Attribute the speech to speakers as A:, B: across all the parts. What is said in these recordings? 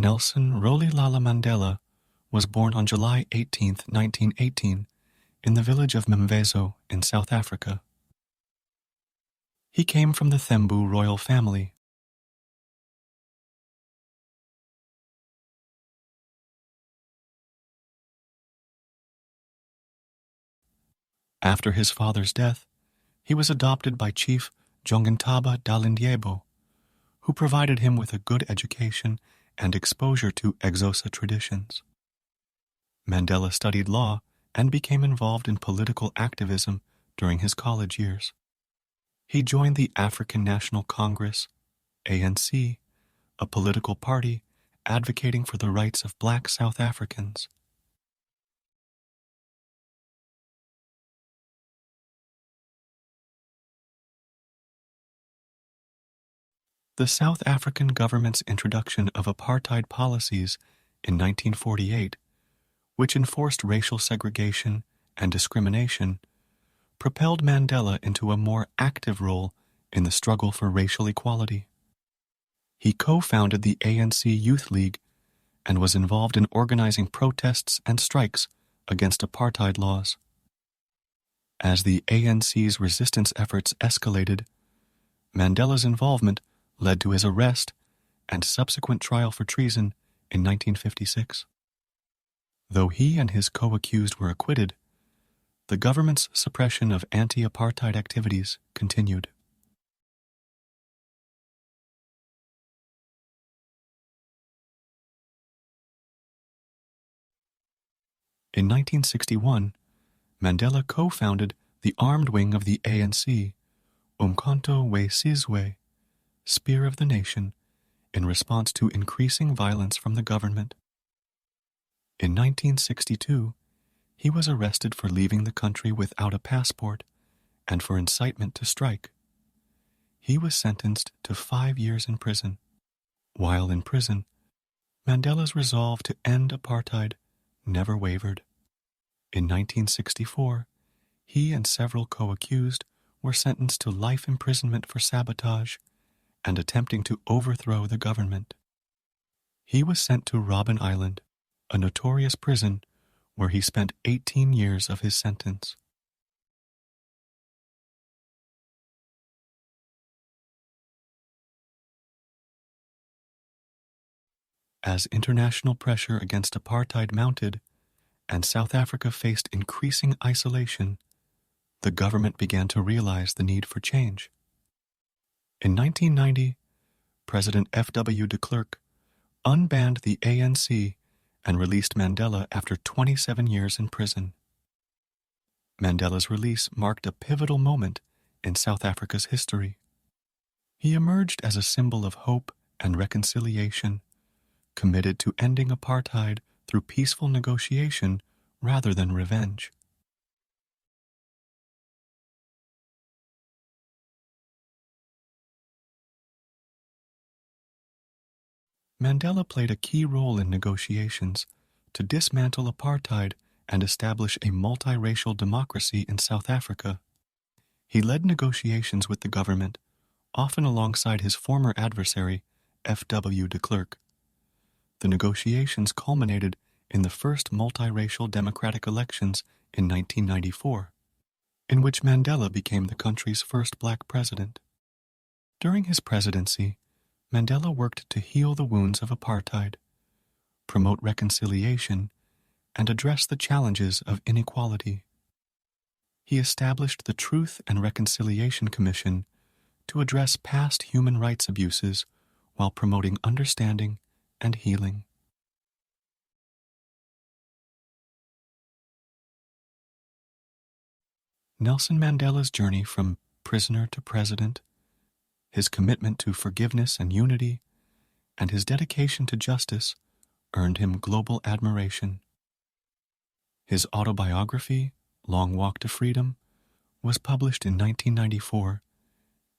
A: Nelson Rolihlahla Mandela was born on July 18, 1918, in the village of Mvezo in South Africa. He came from the Thembu royal family. After his father's death, he was adopted by Chief Jongintaba Dalindyebo, who provided him with a good education and exposure to Xhosa traditions. Mandela studied law and became involved in political activism during his college years. He joined the African National Congress, ANC, a political party advocating for the rights of Black South Africans. The South African government's introduction of apartheid policies in 1948, which enforced racial segregation and discrimination, propelled Mandela into a more active role in the struggle for racial equality. He co-founded the ANC Youth League and was involved in organizing protests and strikes against apartheid laws. As the ANC's resistance efforts escalated, Mandela's involvement led to his arrest and subsequent trial for treason in 1956. Though he and his co-accused were acquitted, the government's suppression of anti-apartheid activities continued. In 1961, Mandela co-founded the armed wing of the ANC, Umkhonto we Sizwe, Spear of the Nation, in response to increasing violence from the government. In 1962, he was arrested for leaving the country without a passport and for incitement to strike. He was sentenced to 5 years in prison. While in prison, Mandela's resolve to end apartheid never wavered. In 1964, he and several co-accused were sentenced to life imprisonment for sabotage and attempting to overthrow the government. He was sent to Robben Island, a notorious prison where he spent 18 years of his sentence. As international pressure against apartheid mounted and South Africa faced increasing isolation, the government began to realize the need for change. In 1990, President F.W. de Klerk unbanned the ANC and released Mandela after 27 years in prison. Mandela's release marked a pivotal moment in South Africa's history. He emerged as a symbol of hope and reconciliation, committed to ending apartheid through peaceful negotiation rather than revenge. Mandela played a key role in negotiations to dismantle apartheid and establish a multiracial democracy in South Africa. He led negotiations with the government, often alongside his former adversary, F.W. de Klerk. The negotiations culminated in the first multiracial democratic elections in 1994, in which Mandela became the country's first black president. During his presidency, Mandela worked to heal the wounds of apartheid, promote reconciliation, and address the challenges of inequality. He established the Truth and Reconciliation Commission to address past human rights abuses while promoting understanding and healing. Nelson Mandela's journey from prisoner to president, his commitment to forgiveness and unity, and his dedication to justice earned him global admiration. His autobiography, Long Walk to Freedom, was published in 1994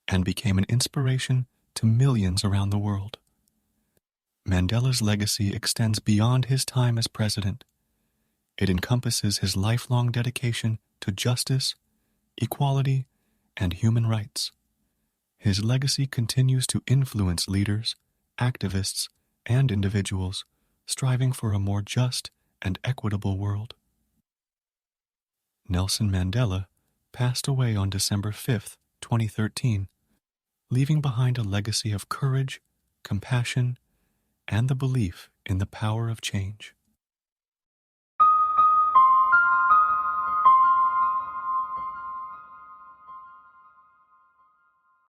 A: and became an inspiration to millions around the world. Mandela's legacy extends beyond his time as president. It encompasses his lifelong dedication to justice, equality, and human rights. His legacy continues to influence leaders, activists, and individuals striving for a more just and equitable world. Nelson Mandela passed away on December 5, 2013, leaving behind a legacy of courage, compassion, and the belief in the power of change.